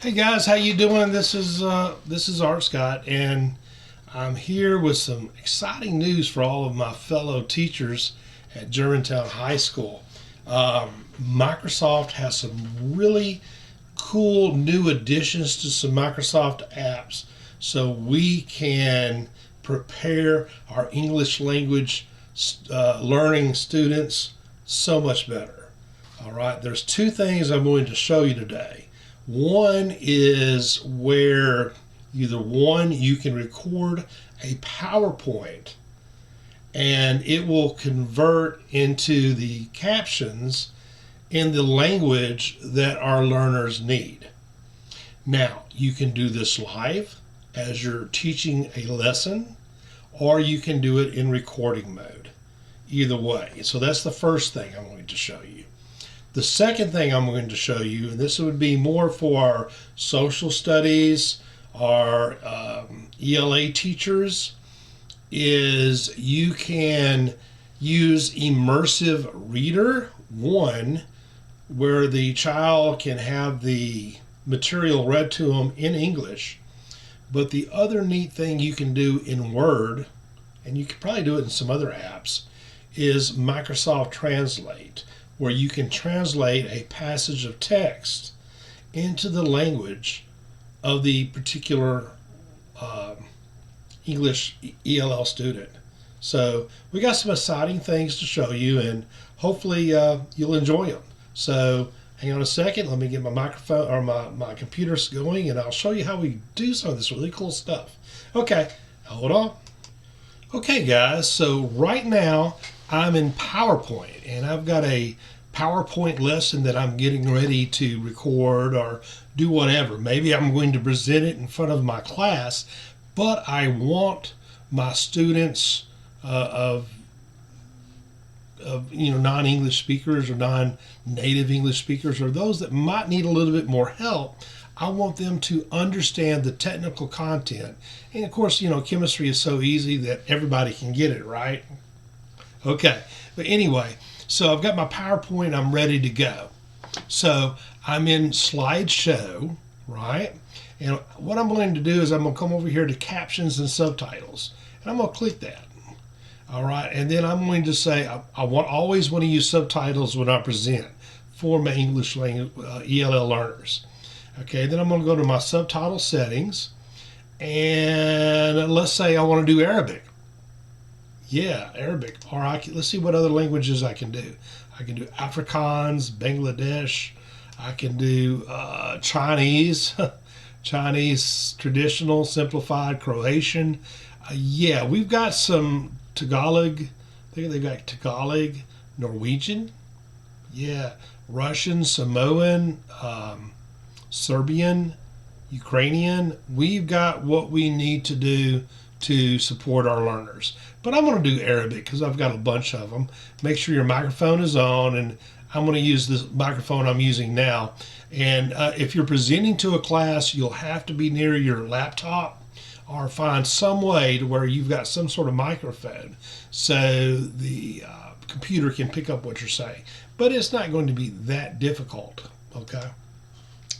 Hey guys, how you doing? This is Art Scott, and I'm here with some exciting news for all of my fellow teachers at Germantown High School. Microsoft has some really cool new additions to some Microsoft apps, so we can prepare our English language learning students so much better. All right, there's two things I'm going to show you today. One is where you can record a PowerPoint and it will convert into the captions in the language that our learners need. Now, you can do this live as you're teaching a lesson, or you can do it in recording mode. Either way. So that's the first thing I'm going to show you. The second thing I'm going to show you, and this would be more for our social studies, our ELA teachers, is you can use Immersive Reader, one, where the child can have the material read to them in English. But the other neat thing you can do in Word, and you could probably do it in some other apps, is Microsoft Translate, where you can translate a passage of text into the language of the particular English ELL student. So we got some exciting things to show you, and hopefully you'll enjoy them. So hang on a second, let me get my microphone or my computer's going, and I'll show you how we do some of this really cool stuff. Okay, hold on. Okay guys, so right now I'm in PowerPoint, and I've got a PowerPoint lesson that I'm getting ready to record or do whatever. Maybe I'm going to present it in front of my class, but I want my students of non-English speakers or non-native English speakers, or those that might need a little bit more help. I want them to understand the technical content. And of course, chemistry is so easy that everybody can get it, right? Okay, but anyway, so I've got my PowerPoint, I'm ready to go. So I'm in slideshow, right? And what I'm going to do is I'm going to come over here to Captions and Subtitles, and I'm going to click that. All right, and then I'm going to say I always want to use subtitles when I present for my English language ELL learners. Okay, then I'm going to go to my subtitle settings, and let's say I want to do Arabic. Yeah, Arabic. Or let's see what other languages I can do. I can do Afrikaans, Bangladesh. I can do Chinese, Chinese traditional, simplified, Croatian. Yeah, we've got some Tagalog. I think they've got Tagalog, Norwegian. Yeah, Russian, Samoan, Serbian, Ukrainian. We've got what we need to do to support our learners. But I'm going to do Arabic because I've got a bunch of them. Make sure your microphone is on, and I'm going to use this microphone I'm using now. And if you're presenting to a class, you'll have to be near your laptop or find some way to where you've got some sort of microphone so the computer can pick up what you're saying. But it's not going to be that difficult, okay?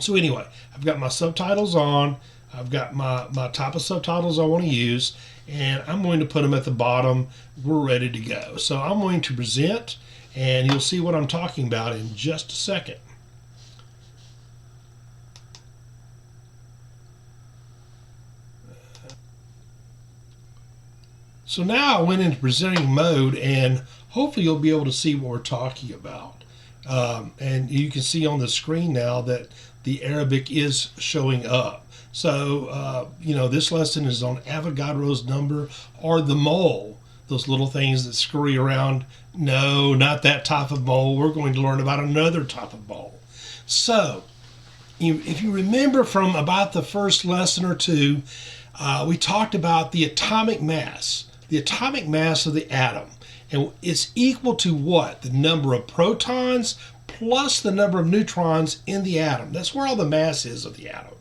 So anyway, I've got my subtitles on. I've got my type of subtitles I want to use, and I'm going to put them at the bottom. We're ready to go. So I'm going to present, and you'll see what I'm talking about in just a second. So now I went into presenting mode, and hopefully you'll be able to see what we're talking about. And you can see on the screen now that the Arabic is showing up. So, this lesson is on Avogadro's number, or the mole, those little things that scurry around. No, not that type of mole. We're going to learn about another type of mole. So, if you remember from about the first lesson or two, we talked about the atomic mass of the atom. And it's equal to what? The number of protons plus the number of neutrons in the atom. That's where all the mass is of the atom.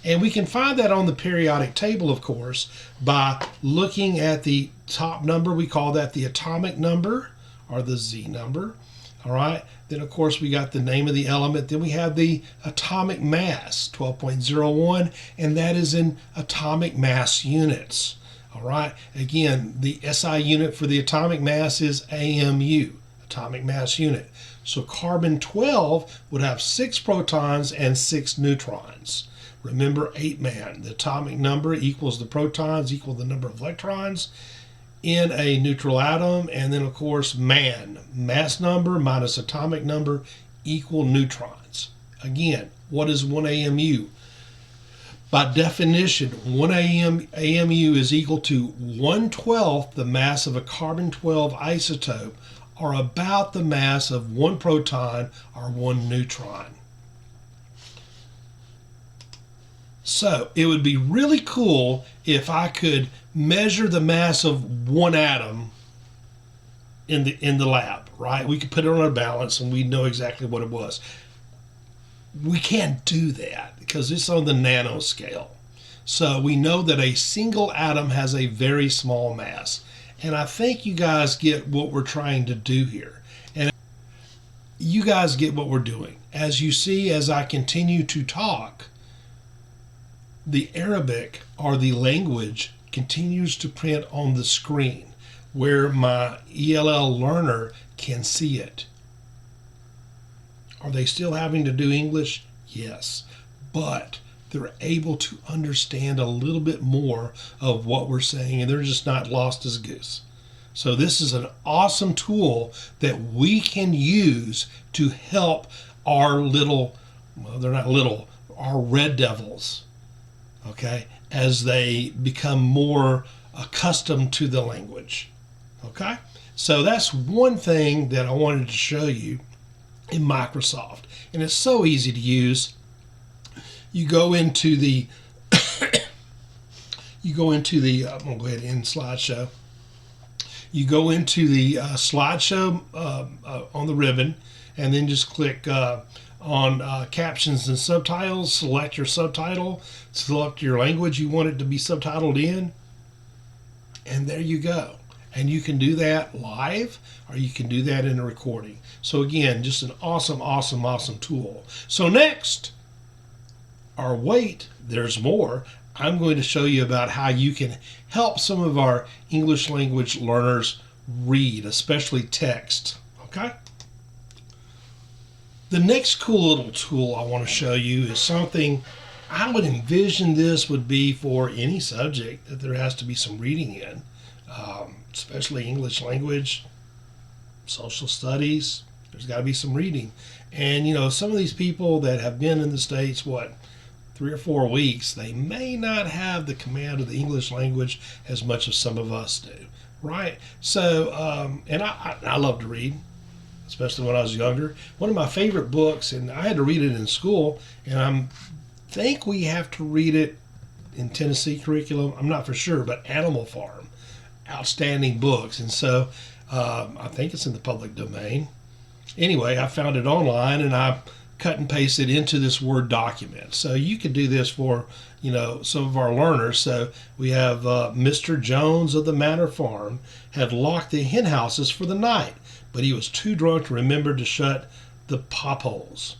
And we can find that on the periodic table, of course, by looking at the top number. We call that the atomic number, or the Z number. All right. Then, of course, we got the name of the element. Then we have the atomic mass, 12.01, and that is in atomic mass units. All right. Again, the SI unit for the atomic mass is AMU, atomic mass unit. So carbon-12 would have 6 protons and 6 neutrons. Remember 8-man. The atomic number equals the protons equal the number of electrons in a neutral atom. And then, of course, man, mass number minus atomic number equal neutrons. Again, what is 1 AMU? By definition, 1 AMU is equal to 1/12 the mass of a carbon-12 isotope, or about the mass of 1 proton or 1 neutron. So it would be really cool if I could measure the mass of 1 atom in the lab, right? We could put it on a balance and we'd know exactly what it was. We can't do that because it's on the nanoscale. So we know that a single atom has a very small mass. And I think you guys get what we're trying to do here. And you guys get what we're doing. As you see, as I continue to talk, the Arabic, or the language, continues to print on the screen where my ELL learner can see it. Are they still having to do English? Yes, but they're able to understand a little bit more of what we're saying, and they're just not lost as a goose. So this is an awesome tool that we can use to help our little, well, they're not little, our red devils, okay, as they become more accustomed to the language, okay? So that's one thing that I wanted to show you in Microsoft, and it's so easy to use. You go into the I'm going to go ahead and end slideshow. You go into the slideshow on the ribbon, and then just click on Captions and Subtitles. Select your subtitle, select your language you want it to be subtitled in, and there you go. And you can do that live, or you can do that in a recording. So again, just an awesome, awesome, awesome tool. So next, or wait, there's more. I'm going to show you about how you can help some of our English language learners read, especially text, okay? The next cool little tool I want to show you is something I would envision this would be for any subject that there has to be some reading in. Especially English language, social studies, there's got to be some reading. And you know, some of these people that have been in the States, 3 or 4 weeks, they may not have the command of the English language as much as some of us do, right? So, and I love to read, especially when I was younger. One of my favorite books, and I had to read it in school, and I think we have to read it in Tennessee curriculum, I'm not for sure, but Animal Farm. Outstanding books. And so I think it's in the public domain. Anyway, I found it online and I cut and pasted into this Word document. So you could do this for, you know, some of our learners. So we have Mr. Jones of the Manor Farm had locked the hen houses for the night, but he was too drunk to remember to shut the pop holes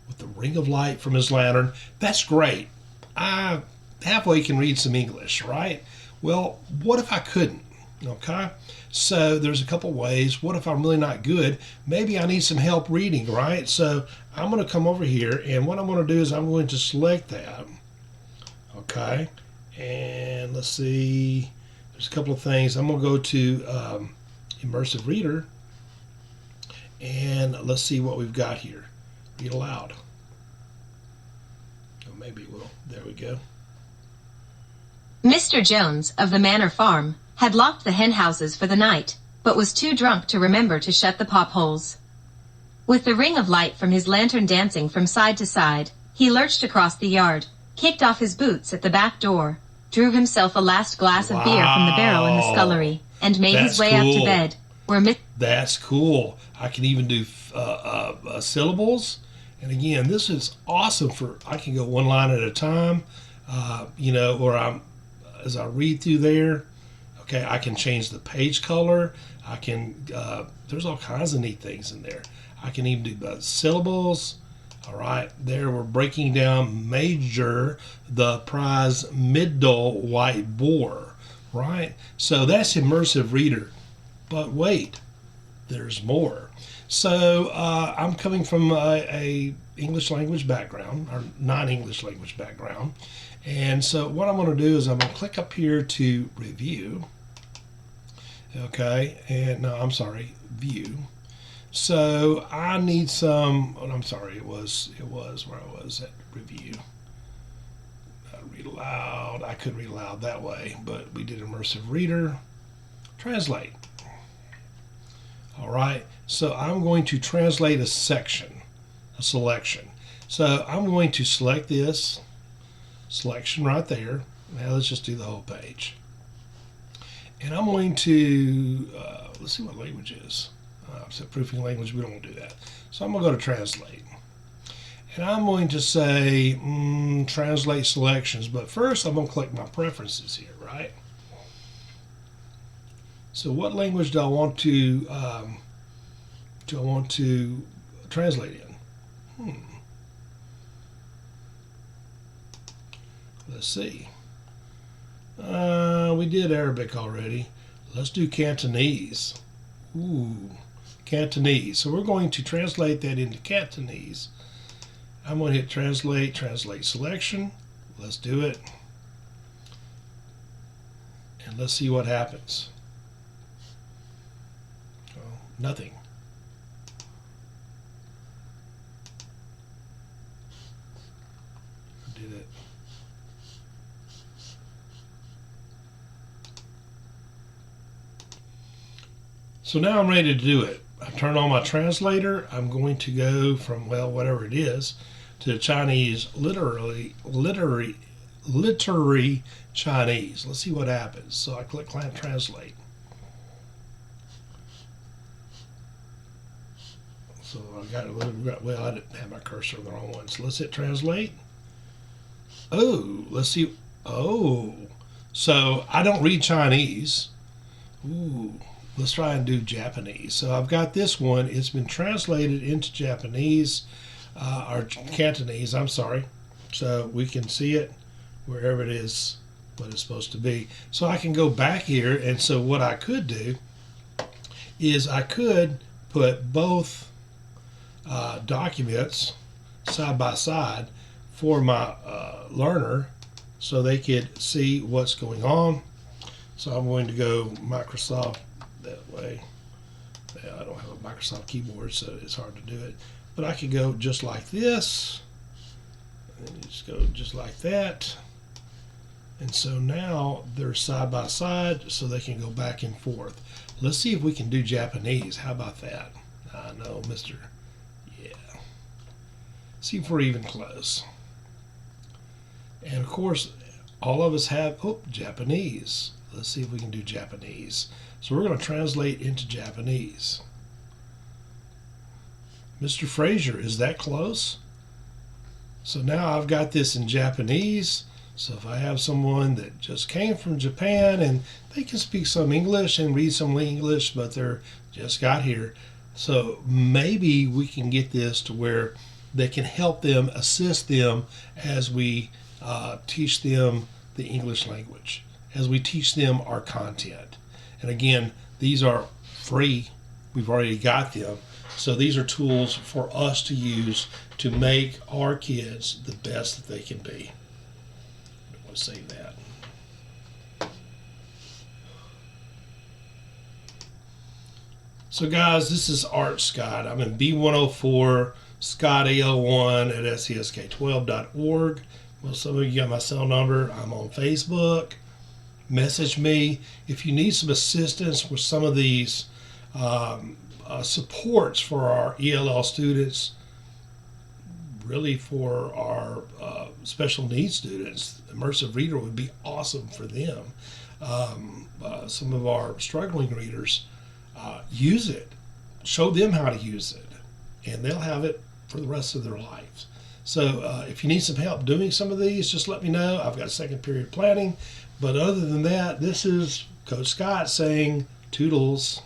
with the ring of light from his lantern. That's great. I halfway can read some English, right? Well, what if I couldn't? Okay, so there's a couple ways. What if I'm really not good? Maybe I need some help reading, right? So I'm going to come over here, and what I'm going to do is I'm going to select that. Okay, and let's see. There's a couple of things. I'm going to go to Immersive Reader, and let's see what we've got here. Read aloud. Oh, maybe it will. There we go. Mr. Jones of the Manor Farm had locked the hen houses for the night, but was too drunk to remember to shut the pop holes. With the ring of light from his lantern dancing from side to side, he lurched across the yard, kicked off his boots at the back door, drew himself a last glass of beer from the barrel in the scullery, and made his way up to bed. That's cool. I can even do syllables. And again, this is awesome for, I can go one line at a time, you know, or as I read through there. Okay, I can change the page color. I can, there's all kinds of neat things in there. I can even do both syllables. All right, there we're breaking down major, the prize middle white boar, right? So that's Immersive Reader. But wait, there's more. So I'm coming from a English language background, or non-English language background. And so what I'm going to do is I'm going to click up here to review. Okay, and no, I'm sorry, view. So I need some, oh, I'm sorry, it was where I was at review. Read aloud. I could read aloud that way, but we did Immersive Reader. Translate. All right, so I'm going to translate a section, a selection. So I'm going to select this selection right there. Now let's just do the whole page. And I'm going to, let's see what language is. So proofing language, we don't want to do that. So I'm going to go to translate. And I'm going to say translate selections. But first I'm going to click my preferences here, right? So what language do I want to translate in? Let's see. We did Arabic already. Let's do Cantonese. Ooh, Cantonese. So we're going to translate that into Cantonese. I'm going to hit translate selection. Let's do it. And let's see what happens. Oh, nothing. I did it. So now I'm ready to do it. I turn on my translator. I'm going to go from, well, whatever it is, to Chinese, literary Chinese. Let's see what happens. So I click translate. So I got a little, well, I didn't have my cursor on the wrong one. So let's hit translate. Oh, let's see. Oh, so I don't read Chinese. Ooh. Let's try and do Japanese. So I've got this one. It's been translated into Japanese, or Cantonese, I'm sorry. So we can see it wherever it is, what it's supposed to be. So I can go back here, and so what I could do is I could put both documents side by side for my learner so they could see what's going on. So I'm going to go Microsoft that way. I don't have a Microsoft keyboard, so it's hard to do it. But I could go just like this, and just go just like that. And so now they're side by side, so they can go back and forth. Let's see if we can do Japanese. How about that? I know, Mr. Yeah. See if we're even close. And of course, all of us have Japanese. Let's see if we can do Japanese. So we're going to translate into Japanese. Mr. Fraser, is that close? So now I've got this in Japanese. So if I have someone that just came from Japan and they can speak some English and read some English, but they're just got here. So maybe we can get this to where they can help them, assist them as we teach them the English language, as we teach them our content. And again, these are free. We've already got them. So these are tools for us to use to make our kids the best that they can be. I want to save that. So guys, this is Art Scott. I'm in B104 Scott AL1 at SCSK12.org. Well, some of you got my cell number. I'm on Facebook. Message me if you need some assistance with some of these supports for our ELL students, really for our special needs students. Immersive Reader would be awesome for them. Some of our struggling readers, use it. Show them how to use it, and they'll have it for the rest of their lives. So if you need some help doing some of these, just let me know. I've got second period planning. But other than that, this is Coach Scott saying toodles.